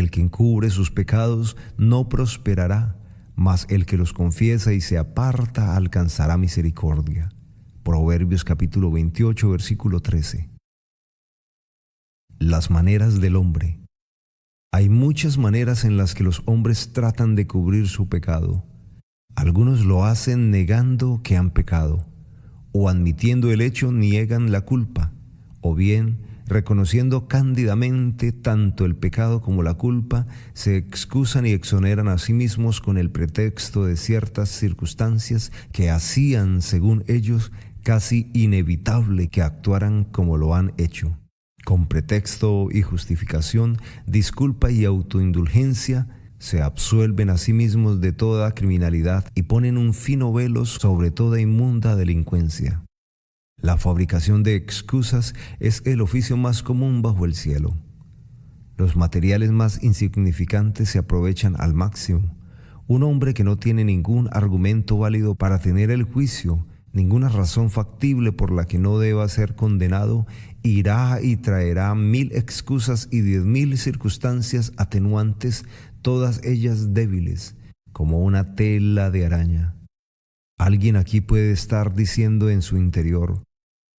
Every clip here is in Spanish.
El que encubre sus pecados no prosperará, mas el que los confiesa y se aparta alcanzará misericordia. Proverbios capítulo 28, versículo 13. Las maneras del hombre. Hay muchas maneras en las que los hombres tratan de cubrir su pecado. Algunos lo hacen negando que han pecado, o admitiendo el hecho niegan la culpa, o bien reconociendo cándidamente tanto el pecado como la culpa, se excusan y exoneran a sí mismos con el pretexto de ciertas circunstancias que hacían, según ellos, casi inevitable que actuaran como lo han hecho. Con pretexto y justificación, disculpa y autoindulgencia, se absuelven a sí mismos de toda criminalidad y ponen un fino velo sobre toda inmunda delincuencia. La fabricación de excusas es el oficio más común bajo el cielo. Los materiales más insignificantes se aprovechan al máximo. Un hombre que no tiene ningún argumento válido para tener el juicio, ninguna razón factible por la que no deba ser condenado, irá y traerá 1000 excusas y 10.000 circunstancias atenuantes, todas ellas débiles, como una tela de araña. Alguien aquí puede estar diciendo en su interior: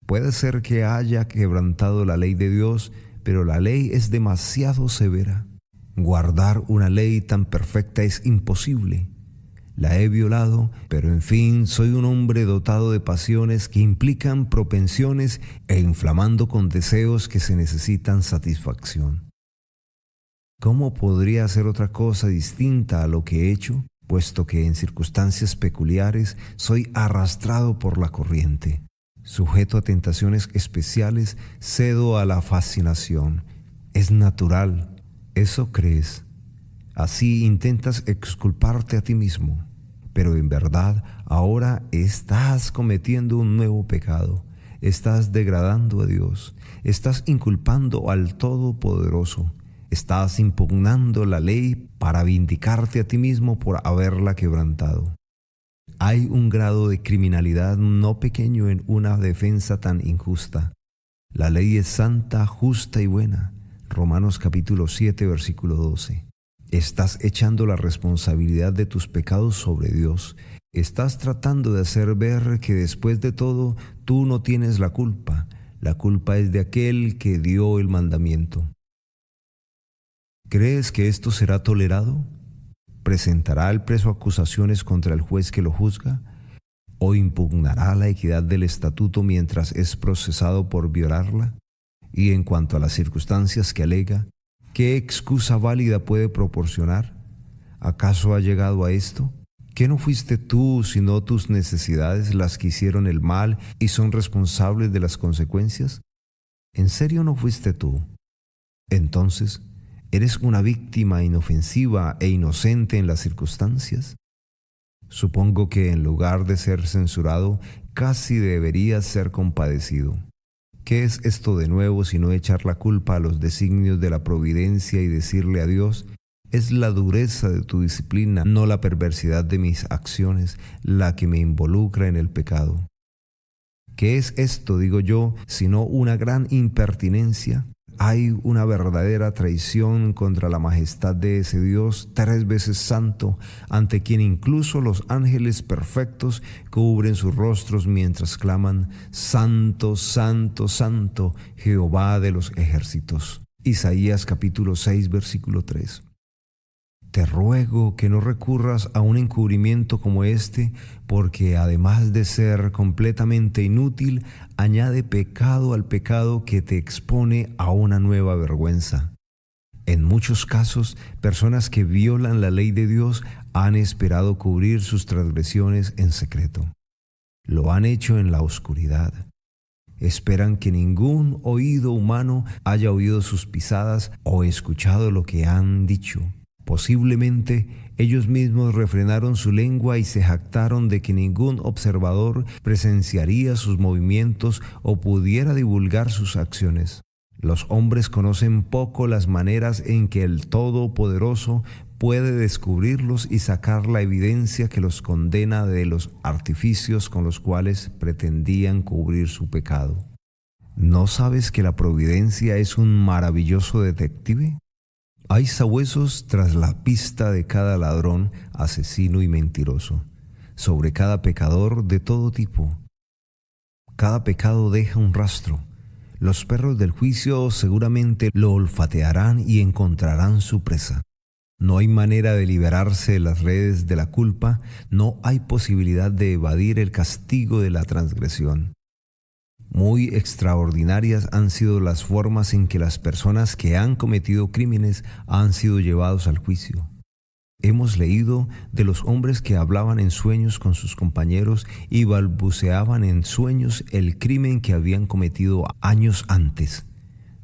puede ser que haya quebrantado la ley de Dios, pero la ley es demasiado severa. Guardar una ley tan perfecta es imposible. La he violado, pero en fin, soy un hombre dotado de pasiones que implican propensiones e inflamando con deseos que se necesitan satisfacción. ¿Cómo podría hacer otra cosa distinta a lo que he hecho, puesto que en circunstancias peculiares soy arrastrado por la corriente? Sujeto a tentaciones especiales, cedo a la fascinación. Es natural, eso crees. Así intentas exculparte a ti mismo, pero en verdad ahora estás cometiendo un nuevo pecado, estás degradando a Dios, estás inculpando al Todopoderoso, estás impugnando la ley para vindicarte a ti mismo por haberla quebrantado. Hay un grado de criminalidad no pequeño en una defensa tan injusta. La ley es santa, justa y buena. Romanos capítulo 7, versículo 12. Estás echando la responsabilidad de tus pecados sobre Dios. Estás tratando de hacer ver que después de todo tú no tienes la culpa. La culpa es de aquel que dio el mandamiento. ¿Crees que esto será tolerado? ¿Presentará el preso acusaciones contra el juez que lo juzga? ¿O impugnará la equidad del estatuto mientras es procesado por violarla? Y en cuanto a las circunstancias que alega, ¿qué excusa válida puede proporcionar? ¿Acaso ha llegado a esto? ¿Que no fuiste tú, sino tus necesidades las que hicieron el mal y son responsables de las consecuencias? ¿En serio no fuiste tú? Entonces, ¿eres una víctima inofensiva e inocente en las circunstancias? Supongo que en lugar de ser censurado, casi deberías ser compadecido. ¿Qué es esto de nuevo sino echar la culpa a los designios de la providencia y decirle a Dios: es la dureza de tu disciplina, no la perversidad de mis acciones, la que me involucra en el pecado? ¿Qué es esto, digo yo, sino una gran impertinencia? Hay una verdadera traición contra la majestad de ese Dios 3 veces santo, ante quien incluso los ángeles perfectos cubren sus rostros mientras claman: Santo, Santo, Santo, Jehová de los ejércitos. Isaías capítulo 6, versículo 3. Te ruego que no recurras a un encubrimiento como este, porque además de ser completamente inútil, añade pecado al pecado que te expone a una nueva vergüenza. En muchos casos, personas que violan la ley de Dios han esperado cubrir sus transgresiones en secreto. Lo han hecho en la oscuridad. Esperan que ningún oído humano haya oído sus pisadas o escuchado lo que han dicho. Posiblemente ellos mismos refrenaron su lengua y se jactaron de que ningún observador presenciaría sus movimientos o pudiera divulgar sus acciones. Los hombres conocen poco las maneras en que el Todopoderoso puede descubrirlos y sacar la evidencia que los condena de los artificios con los cuales pretendían cubrir su pecado. ¿No sabes que la providencia es un maravilloso detective? Hay sabuesos tras la pista de cada ladrón, asesino y mentiroso, sobre cada pecador de todo tipo. Cada pecado deja un rastro. Los perros del juicio seguramente lo olfatearán y encontrarán su presa. No hay manera de liberarse de las redes de la culpa, no hay posibilidad de evadir el castigo de la transgresión. Muy extraordinarias han sido las formas en que las personas que han cometido crímenes han sido llevados al juicio. Hemos leído de los hombres que hablaban en sueños con sus compañeros y balbuceaban en sueños el crimen que habían cometido años antes.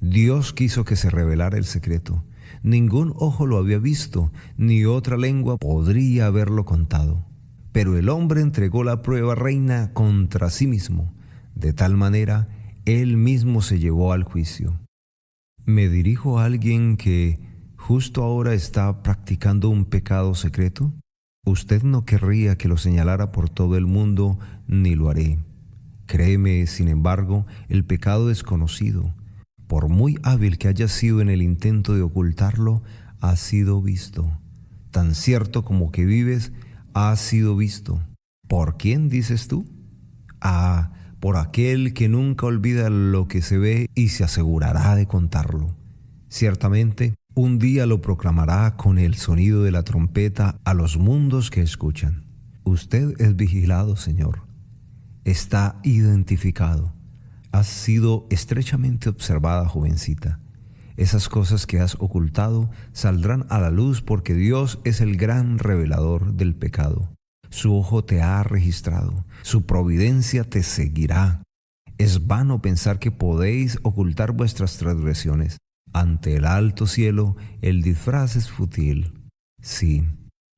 Dios quiso que se revelara el secreto. Ningún ojo lo había visto, ni otra lengua podría haberlo contado. Pero el hombre entregó la prueba reina contra sí mismo. De tal manera, él mismo se llevó al juicio. ¿Me dirijo a alguien que justo ahora está practicando un pecado secreto? Usted no querría que lo señalara por todo el mundo, ni lo haré. Créeme, sin embargo, el pecado es conocido. Por muy hábil que haya sido en el intento de ocultarlo, ha sido visto. Tan cierto como que vives, ha sido visto. ¿Por quién dices tú? Por aquel que nunca olvida lo que se ve y se asegurará de contarlo. Ciertamente, un día lo proclamará con el sonido de la trompeta a los mundos que escuchan. Usted es vigilado, Señor. Está identificado. Has sido estrechamente observada, jovencita. Esas cosas que has ocultado saldrán a la luz porque Dios es el gran revelador del pecado. Su ojo te ha registrado, su providencia te seguirá. Es vano pensar que podéis ocultar vuestras transgresiones. Ante el alto cielo, el disfraz es fútil. Sí,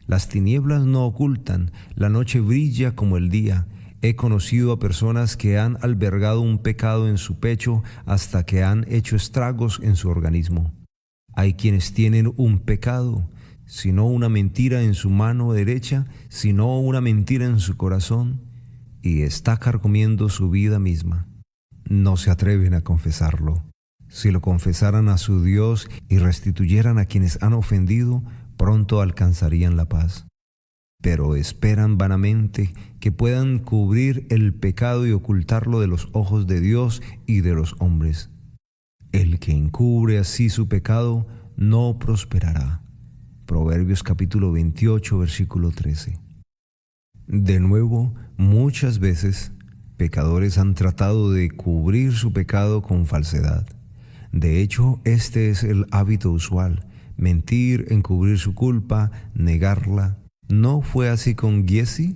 las tinieblas no ocultan, la noche brilla como el día. He conocido a personas que han albergado un pecado en su pecho hasta que han hecho estragos en su organismo. Hay quienes tienen un pecado, sino una mentira en su mano derecha, sino una mentira en su corazón, y está carcomiendo su vida misma. No se atreven a confesarlo. Si lo confesaran a su Dios y restituyeran a quienes han ofendido, pronto alcanzarían la paz. Pero esperan vanamente que puedan cubrir el pecado y ocultarlo de los ojos de Dios y de los hombres. El que encubre así su pecado no prosperará. Proverbios capítulo 28, versículo 13. De nuevo, muchas veces, pecadores han tratado de cubrir su pecado con falsedad. De hecho, este es el hábito usual: mentir, encubrir su culpa, negarla. ¿No fue así con Giezi?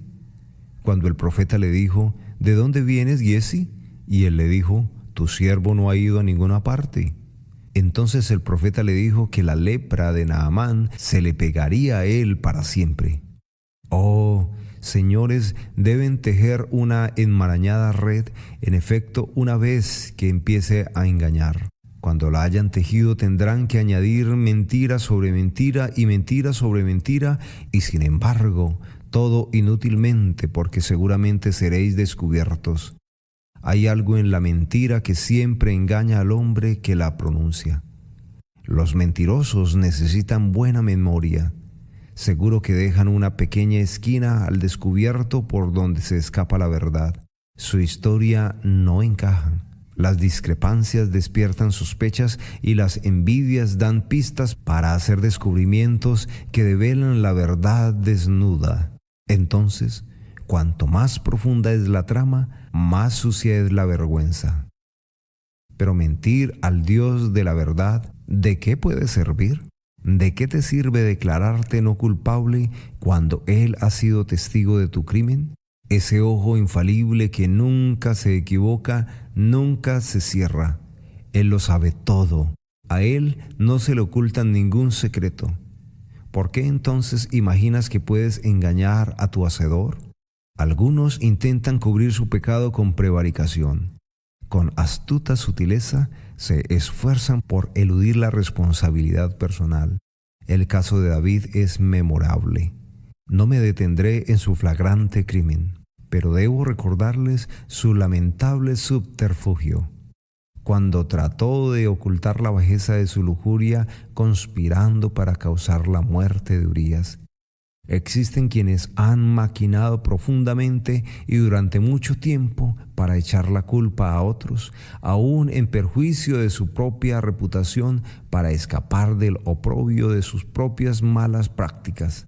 Cuando el profeta le dijo: ¿de dónde vienes, Giezi? Y él le dijo: tu siervo no ha ido a ninguna parte. Entonces el profeta le dijo que la lepra de Naamán se le pegaría a él para siempre. Oh, señores, deben tejer una enmarañada red, en efecto, una vez que empiece a engañar. Cuando la hayan tejido tendrán que añadir mentira sobre mentira y mentira sobre mentira, y sin embargo, todo inútilmente, porque seguramente seréis descubiertos. Hay algo en la mentira que siempre engaña al hombre que la pronuncia. Los mentirosos necesitan buena memoria. Seguro que dejan una pequeña esquina al descubierto por donde se escapa la verdad. Su historia no encaja. Las discrepancias despiertan sospechas y las envidias dan pistas para hacer descubrimientos que develan la verdad desnuda. Entonces, cuanto más profunda es la trama, más sucia es la vergüenza. Pero mentir al Dios de la verdad, ¿de qué puede servir? ¿De qué te sirve declararte no culpable cuando Él ha sido testigo de tu crimen? Ese ojo infalible que nunca se equivoca, nunca se cierra. Él lo sabe todo. A Él no se le oculta ningún secreto. ¿Por qué entonces imaginas que puedes engañar a tu hacedor? Algunos intentan cubrir su pecado con prevaricación. Con astuta sutileza se esfuerzan por eludir la responsabilidad personal. El caso de David es memorable. No me detendré en su flagrante crimen, pero debo recordarles su lamentable subterfugio. cuando trató de ocultar la bajeza de su lujuria, conspirando para causar la muerte de Urías. Existen quienes han maquinado profundamente y durante mucho tiempo para echar la culpa a otros, aún en perjuicio de su propia reputación, para escapar del oprobio de sus propias malas prácticas.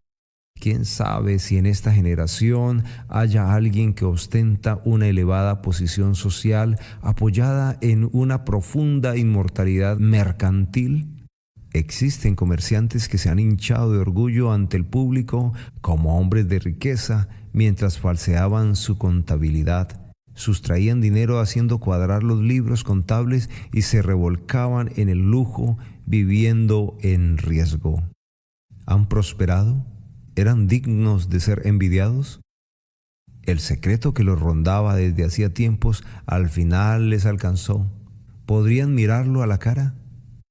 ¿Quién sabe si en esta generación haya alguien que ostenta una elevada posición social apoyada en una profunda inmortalidad mercantil? Existen comerciantes que se han hinchado de orgullo ante el público como hombres de riqueza mientras falseaban su contabilidad, sustraían dinero haciendo cuadrar los libros contables y se revolcaban en el lujo viviendo en riesgo. ¿Han prosperado? ¿Eran dignos de ser envidiados? El secreto que los rondaba desde hacía tiempos al final les alcanzó. ¿Podrían mirarlo a la cara?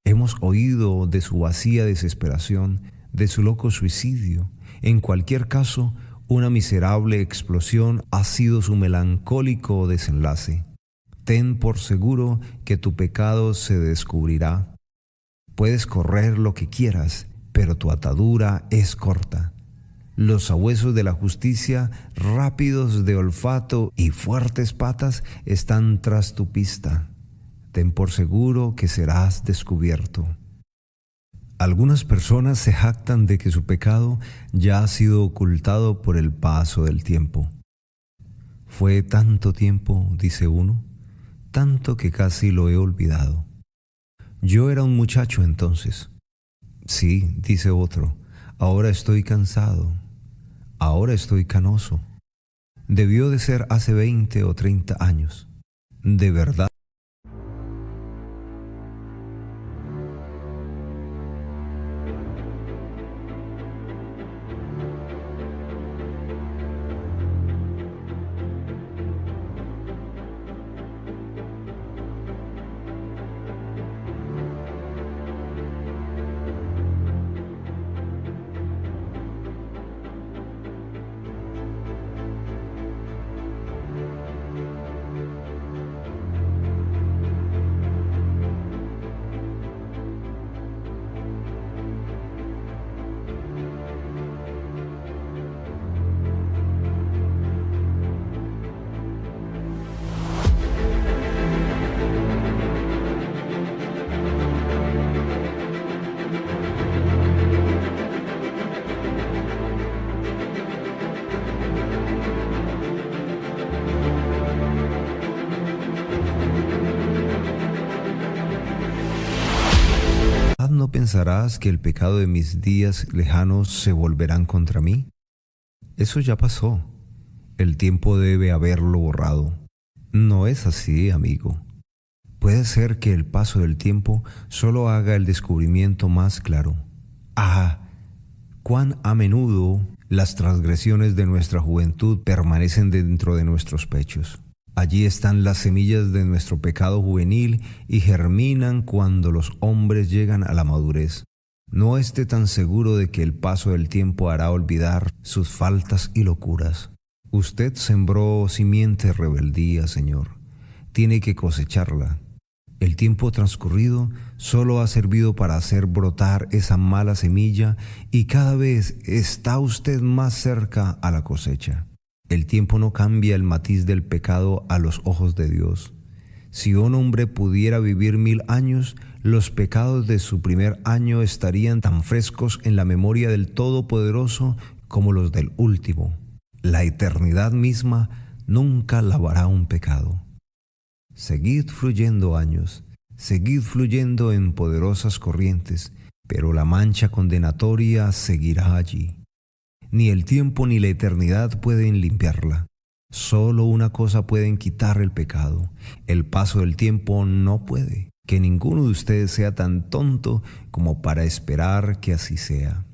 Hemos oído de su vacía desesperación, de su loco suicidio. En cualquier caso, una miserable explosión ha sido su melancólico desenlace. Ten por seguro que tu pecado se descubrirá. Puedes correr lo que quieras, pero tu atadura es corta. Los sabuesos de la justicia, rápidos de olfato y fuertes patas, están tras tu pista. Ten por seguro que serás descubierto. Algunas personas se jactan de que su pecado ya ha sido ocultado por el paso del tiempo. Fue tanto tiempo, dice uno, tanto que casi lo he olvidado. Yo era un muchacho entonces. Sí, dice otro, ahora estoy cansado. Ahora estoy canoso. Debió de ser hace 20 o 30 años. De verdad. ¿No pensarás que el pecado de mis días lejanos se volverán contra mí? Eso ya pasó. El tiempo debe haberlo borrado. No es así, amigo. Puede ser que el paso del tiempo solo haga el descubrimiento más claro. ¡Ah! Cuán a menudo las transgresiones de nuestra juventud permanecen dentro de nuestros pechos. Allí están las semillas de nuestro pecado juvenil y germinan cuando los hombres llegan a la madurez. No esté tan seguro de que el paso del tiempo hará olvidar sus faltas y locuras. Usted sembró simiente de rebeldía, Señor. Tiene que cosecharla. El tiempo transcurrido solo ha servido para hacer brotar esa mala semilla y cada vez está usted más cerca a la cosecha. El tiempo no cambia el matiz del pecado a los ojos de Dios. Si un hombre pudiera vivir 1000 años, los pecados de su primer año estarían tan frescos en la memoria del Todopoderoso como los del último. La eternidad misma nunca lavará un pecado. Seguid fluyendo años, seguid fluyendo en poderosas corrientes, pero la mancha condenatoria seguirá allí. Ni el tiempo ni la eternidad pueden limpiarla. Solo una cosa pueden quitar el pecado. El paso del tiempo no puede. Que ninguno de ustedes sea tan tonto como para esperar que así sea.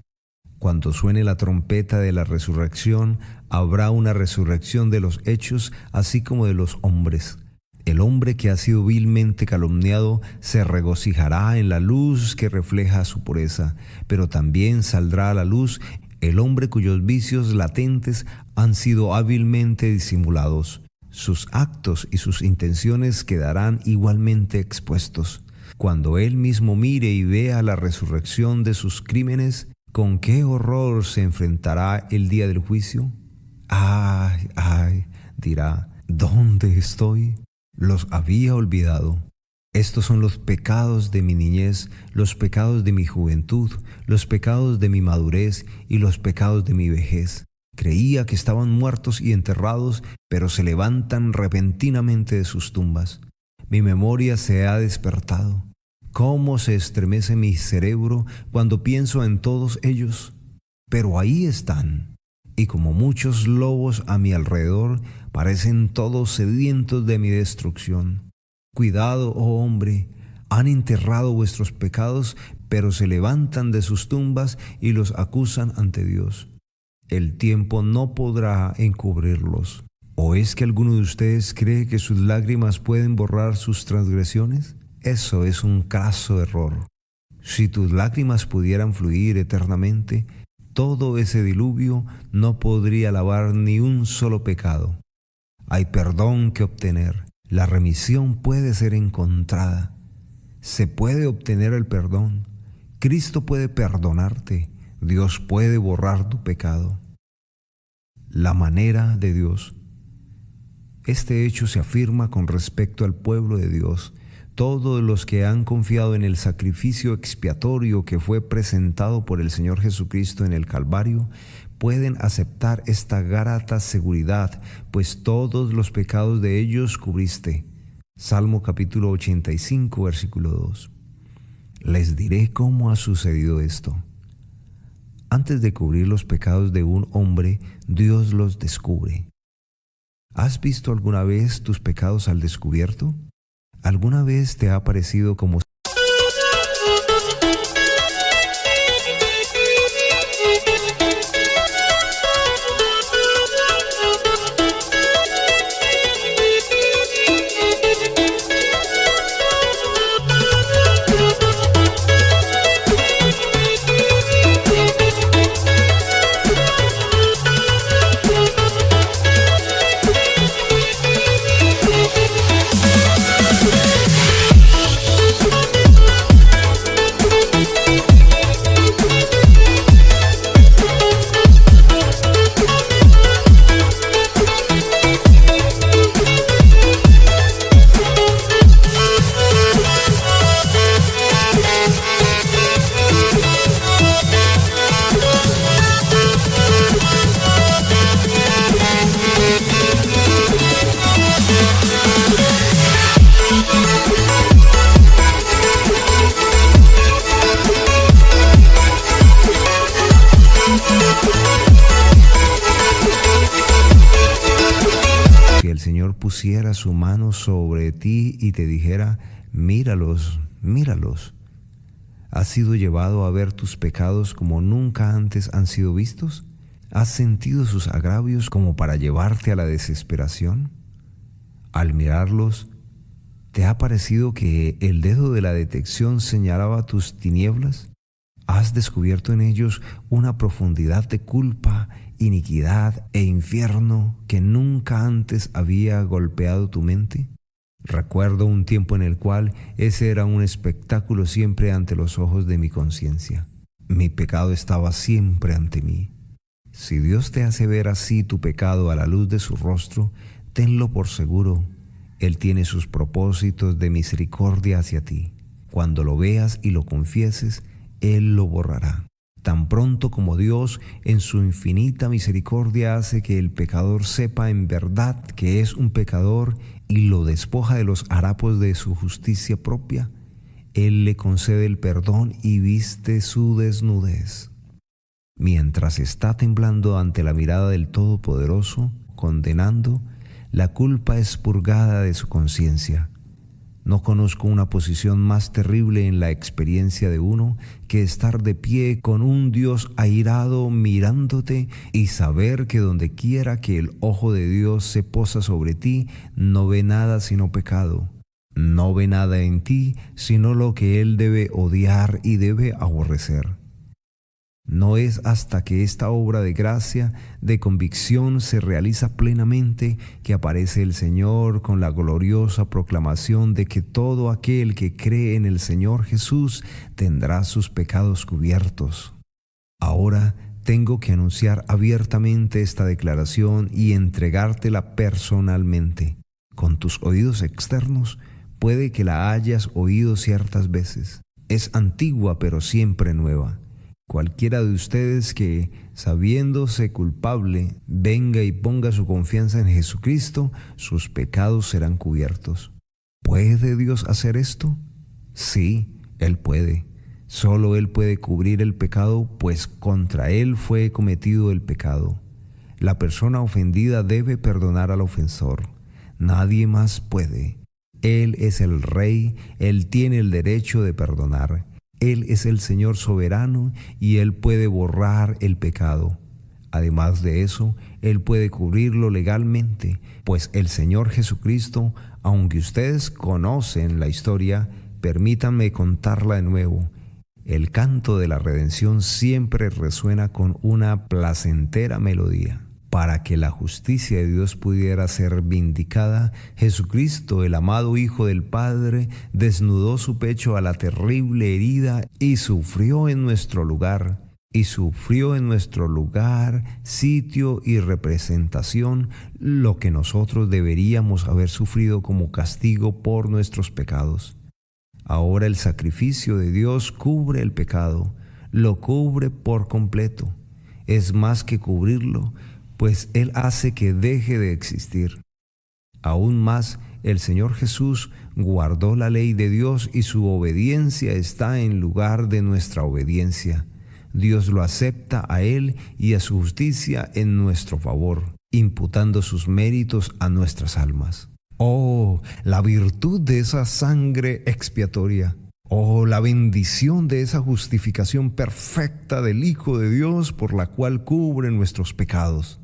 Cuando suene la trompeta de la resurrección, habrá una resurrección de los hechos, así como de los hombres. El hombre que ha sido vilmente calumniado se regocijará en la luz que refleja su pureza, pero también saldrá a la luz el hombre cuyos vicios latentes han sido hábilmente disimulados. sus actos y sus intenciones quedarán igualmente expuestos. Cuando Él mismo mire y vea la resurrección de sus crímenes, ¿con qué horror se enfrentará el día del juicio? ¡Ay, ay!, dirá, ¿dónde estoy? Los había olvidado. Estos son los pecados de mi niñez, los pecados de mi juventud, los pecados de mi madurez y los pecados de mi vejez. Creía que estaban muertos y enterrados, pero se levantan repentinamente de sus tumbas. Mi memoria se ha despertado. ¿Cómo se estremece mi cerebro cuando pienso en todos ellos? Pero ahí están, y como muchos lobos a mi alrededor, parecen todos sedientos de mi destrucción. Cuidado, oh hombre, han enterrado vuestros pecados, pero se levantan de sus tumbas y los acusan ante Dios. El tiempo no podrá encubrirlos. ¿O es que alguno de ustedes cree que sus lágrimas pueden borrar sus transgresiones? Eso es un craso error. Si tus lágrimas pudieran fluir eternamente, todo ese diluvio no podría lavar ni un solo pecado. Hay perdón que obtener. La remisión puede ser encontrada. Se puede obtener el perdón. Cristo puede perdonarte. Dios puede borrar tu pecado. La manera de Dios. Este hecho se afirma con respecto al pueblo de Dios. Todos los que han confiado en el sacrificio expiatorio que fue presentado por el Señor Jesucristo en el Calvario pueden aceptar esta grata seguridad, pues todos los pecados de ellos cubriste. Salmo capítulo 85, versículo 2. Les diré cómo ha sucedido esto. Antes de cubrir los pecados de un hombre, Dios los descubre. ¿Has visto alguna vez tus pecados al descubierto? ¿Alguna vez te ha parecido como el Señor pusiera su mano sobre ti y te dijera, míralos, míralos? ¿Has sido llevado a ver tus pecados como nunca antes han sido vistos? ¿Has sentido sus agravios como para llevarte a la desesperación? Al mirarlos, ¿te ha parecido que el dedo de la detección señalaba tus tinieblas? ¿Has descubierto en ellos una profundidad de culpa, iniquidad e infierno que nunca antes había golpeado tu mente? Recuerdo un tiempo en el cual ese era un espectáculo siempre ante los ojos de mi conciencia. Mi pecado estaba siempre ante mí. Si Dios te hace ver así tu pecado a la luz de su rostro, tenlo por seguro. Él tiene sus propósitos de misericordia hacia ti. Cuando lo veas y lo confieses, Él lo borrará. Tan pronto como Dios, en su infinita misericordia, hace que el pecador sepa en verdad que es un pecador y lo despoja de los harapos de su justicia propia, Él le concede el perdón y viste su desnudez. Mientras está temblando ante la mirada del Todopoderoso, condenando, la culpa es purgada de su conciencia. No conozco una posición más terrible en la experiencia de uno que estar de pie con un Dios airado mirándote y saber que donde quiera que el ojo de Dios se posa sobre ti, no ve nada sino pecado. No ve nada en ti sino lo que Él debe odiar y debe aborrecer. No es hasta que esta obra de gracia, de convicción, se realiza plenamente que aparece el Señor con la gloriosa proclamación de que todo aquel que cree en el Señor Jesús tendrá sus pecados cubiertos. Ahora tengo que anunciar abiertamente esta declaración y entregártela personalmente. Con tus oídos externos puede que la hayas oído ciertas veces. Es antigua pero siempre nueva. Cualquiera de ustedes que, sabiéndose culpable, venga y ponga su confianza en Jesucristo, sus pecados serán cubiertos. ¿Puede Dios hacer esto? Sí, Él puede. Solo Él puede cubrir el pecado, pues contra Él fue cometido el pecado. La persona ofendida debe perdonar al ofensor. Nadie más puede. Él es el Rey, Él tiene el derecho de perdonar. Él es el Señor soberano y Él puede borrar el pecado. Además de eso, Él puede cubrirlo legalmente, pues el Señor Jesucristo, aunque ustedes conocen la historia, permítanme contarla de nuevo. El canto de la redención siempre resuena con una placentera melodía. Para que la justicia de Dios pudiera ser vindicada, Jesucristo, el amado Hijo del Padre, desnudó su pecho a la terrible herida y sufrió en nuestro lugar. Sitio y representación, lo que nosotros deberíamos haber sufrido como castigo por nuestros pecados. Ahora el sacrificio de Dios cubre el pecado, lo cubre por completo. Es más que cubrirlo, pues Él hace que deje de existir. Aún más, el Señor Jesús guardó la ley de Dios y su obediencia está en lugar de nuestra obediencia. Dios lo acepta a Él y a su justicia en nuestro favor, imputando sus méritos a nuestras almas. Oh, la virtud de esa sangre expiatoria. Oh, la bendición de esa justificación perfecta del Hijo de Dios por la cual cubre nuestros pecados.